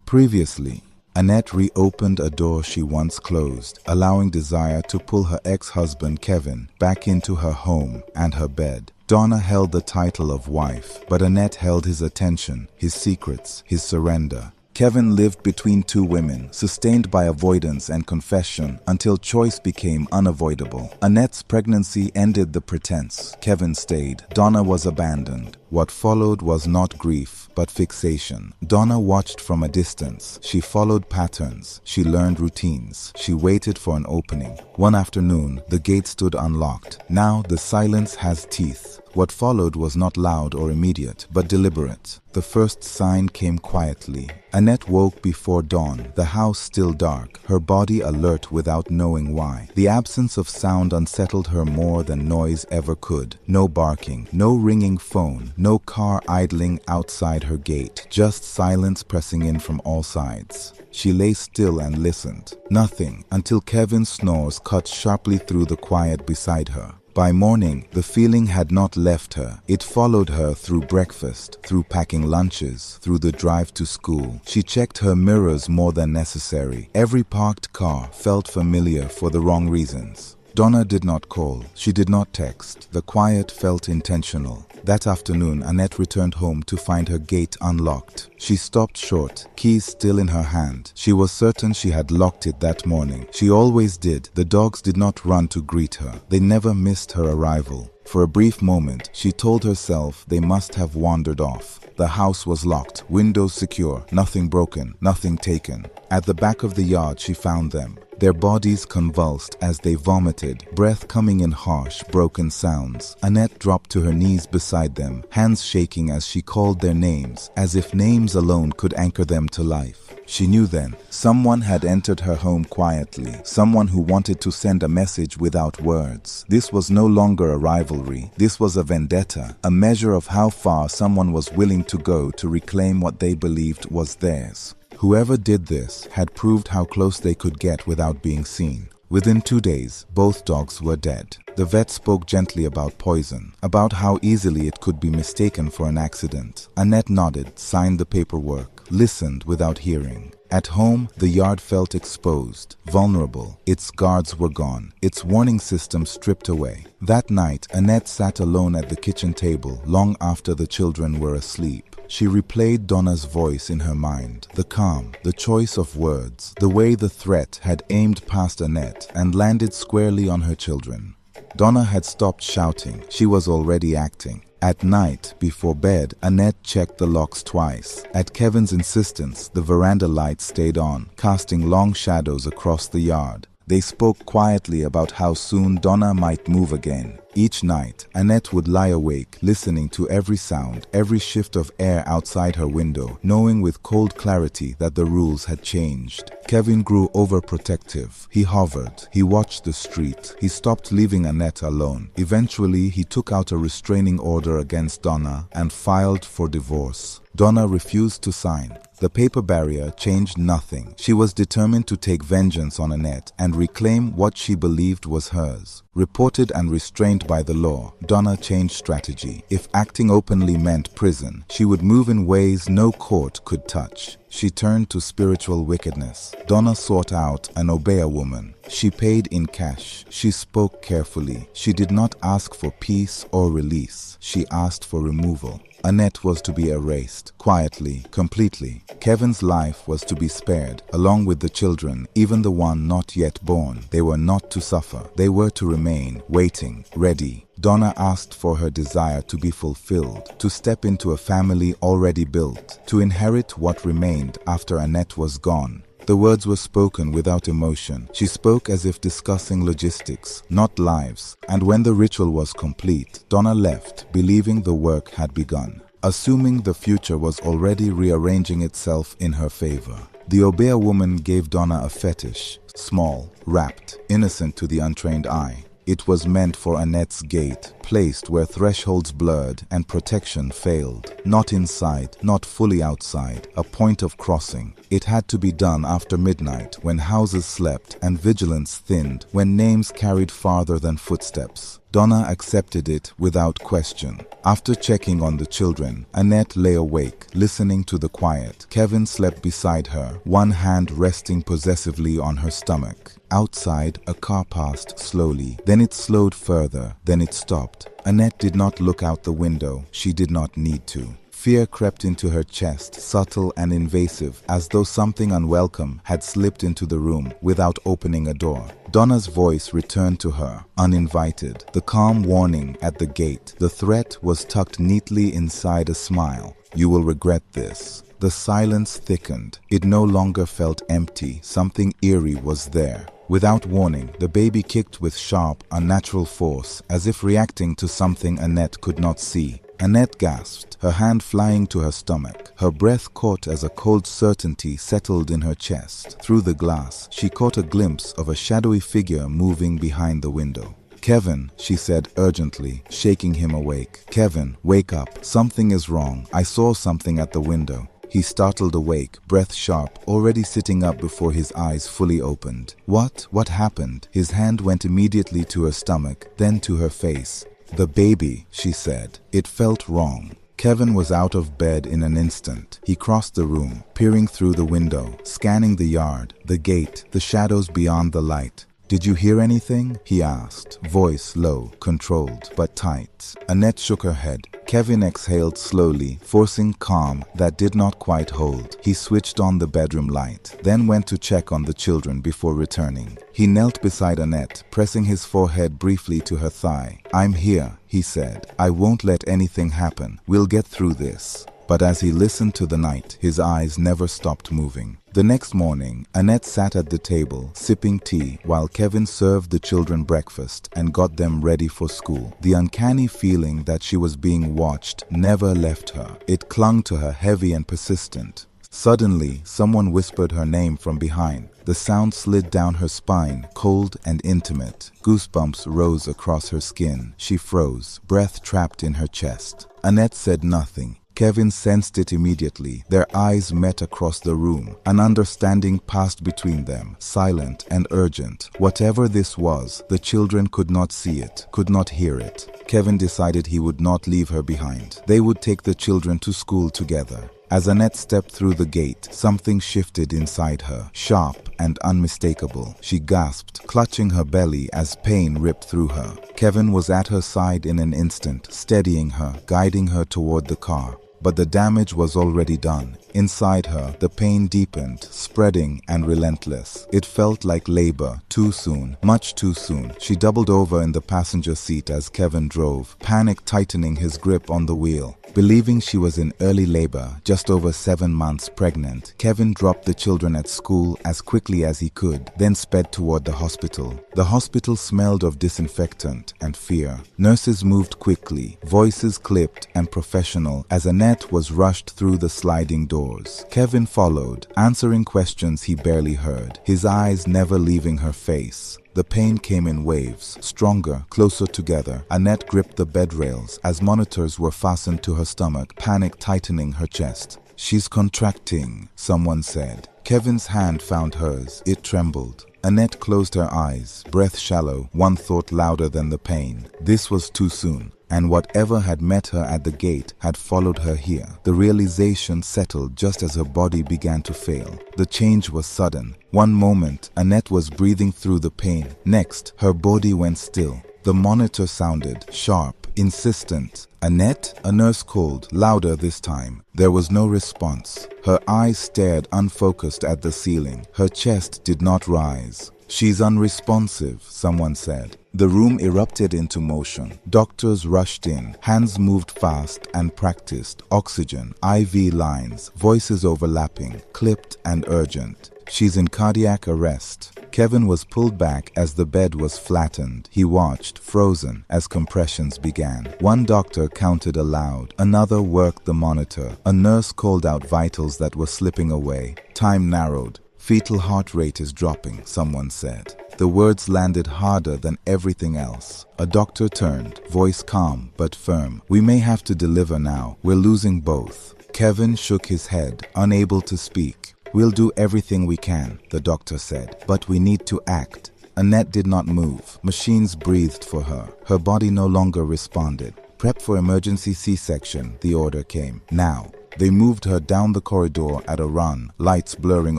Previously, Annette reopened a door she once closed, allowing desire to pull her ex-husband Kevin back into her home and her bed. Donna held the title of wife, but Annette held his attention, his secrets, his surrender. Kevin lived between two women, sustained by avoidance and confession until choice became unavoidable. Annette's pregnancy ended the pretense. Kevin stayed. Donna was abandoned. What followed was not grief, but fixation. Donna watched from a distance. She followed patterns. She learned routines. She waited for an opening. One afternoon, the gate stood unlocked. Now the silence has teeth. What followed was not loud or immediate, but deliberate. The first sign came quietly. Annette woke before dawn, the house still dark, her body alert without knowing why. The absence of sound unsettled her more than noise ever could. No barking, no ringing phone, no car idling outside her gate, just silence pressing in from all sides. She lay still and listened. Nothing, until Kevin's snores cut sharply through the quiet beside her. By morning, the feeling had not left her. It followed her through breakfast, through packing lunches, through the drive to school. She checked her mirrors more than necessary. Every parked car felt familiar for the wrong reasons. Donna did not call. She did not text. The quiet felt intentional. That afternoon, Annette returned home to find her gate unlocked. She stopped short, keys still in her hand. She was certain she had locked it that morning. She always did. The dogs did not run to greet her. They never missed her arrival. For a brief moment, she told herself they must have wandered off. The house was locked, windows secure, nothing broken, nothing taken. At the back of the yard, she found them. Their bodies convulsed as they vomited, breath coming in harsh, broken sounds. Annette dropped to her knees beside them, hands shaking as she called their names, as if names alone could anchor them to life. She knew then, someone had entered her home quietly, someone who wanted to send a message without words. This was no longer a rivalry, this was a vendetta, a measure of how far someone was willing to go to reclaim what they believed was theirs. Whoever did this had proved how close they could get without being seen. Within 2 days, both dogs were dead. The vet spoke gently about poison, about how easily it could be mistaken for an accident. Annette nodded, signed the paperwork, listened without hearing. At home, the yard felt exposed, vulnerable. Its guards were gone, its warning system stripped away. That night, Annette sat alone at the kitchen table long after the children were asleep. She replayed Donna's voice in her mind, the calm, the choice of words, the way the threat had aimed past Annette and landed squarely on her children. Donna had stopped shouting. She was already acting. At night, before bed, Annette checked the locks twice. At Kevin's insistence, the veranda light stayed on, casting long shadows across the yard. They spoke quietly about how soon Donna might move again. Each night, Annette would lie awake, listening to every sound, every shift of air outside her window, knowing with cold clarity that the rules had changed. Kevin grew overprotective. He hovered. He watched the street. He stopped leaving Annette alone. Eventually, he took out a restraining order against Donna and filed for divorce. Donna refused to sign. The paper barrier changed nothing. She was determined to take vengeance on Annette and reclaim what she believed was hers. Reported and restrained by the law, Donna changed strategy. If acting openly meant prison, she would move in ways no court could touch. She turned to spiritual wickedness. Donna sought out an obeah woman. She paid in cash. She spoke carefully. She did not ask for peace or release. She asked for removal. Annette was to be erased, quietly, completely. Kevin's life was to be spared, along with the children, even the one not yet born. They were not to suffer. They were to remain, waiting, ready. Donna asked for her desire to be fulfilled, to step into a family already built, to inherit what remained after Annette was gone. The words were spoken without emotion. She spoke as if discussing logistics, not lives. And when the ritual was complete, Donna left, believing the work had begun, assuming the future was already rearranging itself in her favor. The obeah woman gave Donna a fetish, small, wrapped, innocent to the untrained eye. It was meant for Annette's gate, placed where thresholds blurred and protection failed. Not inside, not fully outside, a point of crossing. It had to be done after midnight, when houses slept and vigilance thinned, when names carried farther than footsteps. Donna accepted it without question. After checking on the children, Annette lay awake, listening to the quiet. Kevin slept beside her, one hand resting possessively on her stomach. Outside, a car passed slowly. Then it slowed further. Then it stopped. Annette did not look out the window. She did not need to. Fear crept into her chest, subtle and invasive, as though something unwelcome had slipped into the room without opening a door. Donna's voice returned to her, uninvited. The calm warning at the gate. The threat was tucked neatly inside a smile. "You will regret this." The silence thickened. It no longer felt empty. Something eerie was there. Without warning, the baby kicked with sharp, unnatural force, as if reacting to something Annette could not see. Annette gasped, her hand flying to her stomach. Her breath caught as a cold certainty settled in her chest. Through the glass, she caught a glimpse of a shadowy figure moving behind the window. "Kevin," she said urgently, shaking him awake. "Kevin, wake up. Something is wrong. I saw something at the window." He startled awake, breath sharp, already sitting up before his eyes fully opened. What happened? His hand went immediately to her stomach, then to her face. "The baby," she said. It felt wrong. Kevin was out of bed in an instant. He crossed the room, peering through the window, scanning the yard, the gate, the shadows beyond the light. "Did you hear anything?" he asked, voice low, controlled, but tight. Annette shook her head. Kevin exhaled slowly, forcing calm that did not quite hold. He switched on the bedroom light, then went to check on the children before returning. He knelt beside Annette, pressing his forehead briefly to her thigh. "I'm here," he said. "I won't let anything happen. We'll get through this." But as he listened to the night, his eyes never stopped moving. The next morning, Annette sat at the table, sipping tea, while Kevin served the children breakfast and got them ready for school. The uncanny feeling that she was being watched never left her. It clung to her, heavy and persistent. Suddenly, someone whispered her name from behind. The sound slid down her spine, cold and intimate. Goosebumps rose across her skin. She froze, breath trapped in her chest. Annette said nothing. Kevin sensed it immediately. Their eyes met across the room. An understanding passed between them, silent and urgent. Whatever this was, the children could not see it, could not hear it. Kevin decided he would not leave her behind. They would take the children to school together. As Annette stepped through the gate, something shifted inside her, sharp and unmistakable. She gasped, clutching her belly as pain ripped through her. Kevin was at her side in an instant, steadying her, guiding her toward the car. But the damage was already done. Inside her, the pain deepened, spreading and relentless. It felt like labor, too soon, much too soon. She doubled over in the passenger seat as Kevin drove, panic tightening his grip on the wheel. Believing she was in early labor, just over 7 months pregnant, Kevin dropped the children at school as quickly as he could, then sped toward the hospital. The hospital smelled of disinfectant and fear. Nurses moved quickly, voices clipped and professional as Annette was rushed through the sliding doors. Kevin followed, answering questions he barely heard, his eyes never leaving her face. The pain came in waves, stronger, closer together. Annette gripped the bed rails as monitors were fastened to her stomach, panic tightening her chest. "She's contracting," someone said. Kevin's hand found hers. It trembled. Annette closed her eyes, breath shallow, one thought louder than the pain. This was too soon. And whatever had met her at the gate had followed her here. The realization settled just as her body began to fail. The change was sudden. One moment, Annette was breathing through the pain. Next, her body went still. The monitor sounded, sharp, insistent. "Annette?" a nurse called, louder this time. There was no response. Her eyes stared unfocused at the ceiling. Her chest did not rise. "She's unresponsive," someone said. The room erupted into motion. Doctors rushed in. Hands moved fast and practiced. Oxygen, IV lines, voices overlapping, clipped and urgent. "She's in cardiac arrest." Kevin was pulled back as the bed was flattened. He watched, frozen, as compressions began. One doctor counted aloud. Another worked the monitor. A nurse called out vitals that were slipping away. Time narrowed. "Fetal heart rate is dropping," someone said. The words landed harder than everything else. A doctor turned, voice calm but firm. "We may have to deliver now. We're losing both." Kevin shook his head, unable to speak. "We'll do everything we can," the doctor said, "but we need to act." Annette did not move. Machines breathed for her. Her body no longer responded. "Prep for emergency C-section," the order came. "Now." They moved her down the corridor at a run, lights blurring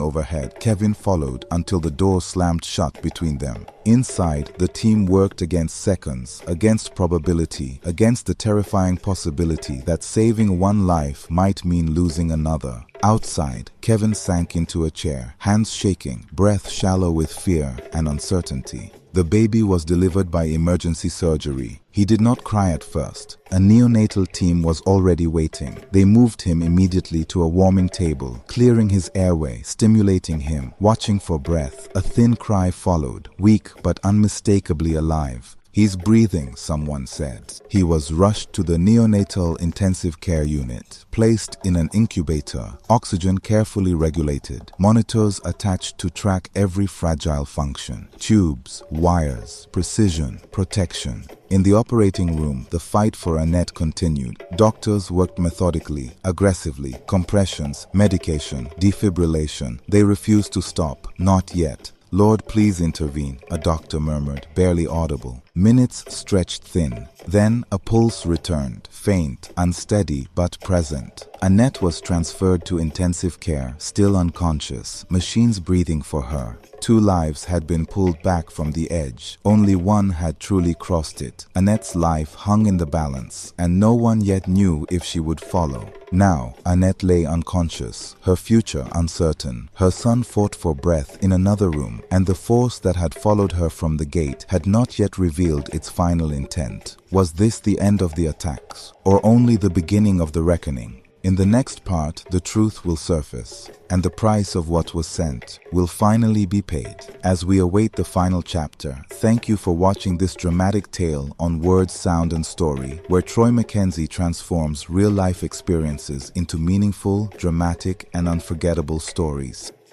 overhead. Kevin followed until the door slammed shut between them. Inside, the team worked against seconds, against probability, against the terrifying possibility that saving one life might mean losing another. Outside, Kevin sank into a chair, hands shaking, breath shallow with fear and uncertainty. The baby was delivered by emergency surgery. He did not cry at first. A neonatal team was already waiting. They moved him immediately to a warming table, clearing his airway, stimulating him, watching for breath. A thin cry followed, weak but unmistakably alive. "He's breathing," someone said. He was rushed to the neonatal intensive care unit, placed in an incubator, oxygen carefully regulated, monitors attached to track every fragile function, tubes, wires, precision, protection. In the operating room, the fight for Annette continued. Doctors worked methodically, aggressively, compressions, medication, defibrillation. They refused to stop, not yet. "Lord, please intervene," a doctor murmured, barely audible. Minutes stretched thin. Then a pulse returned, faint, unsteady, but present. Annette was transferred to intensive care, still unconscious, machines breathing for her. 2 lives had been pulled back from the edge. Only one had truly crossed it. Annette's life hung in the balance, and no one yet knew if she would follow. Now, Annette lay unconscious, her future uncertain. Her son fought for breath in another room, and the force that had followed her from the gate had not yet revealed its final intent. Was this the end of the attacks, or only the beginning of the reckoning? In the next part, the truth will surface, and the price of what was sent will finally be paid. As we await the final chapter, thank you for watching this dramatic tale on Word, Sound, and Story, where Troy McKenzie transforms real-life experiences into meaningful, dramatic, and unforgettable stories.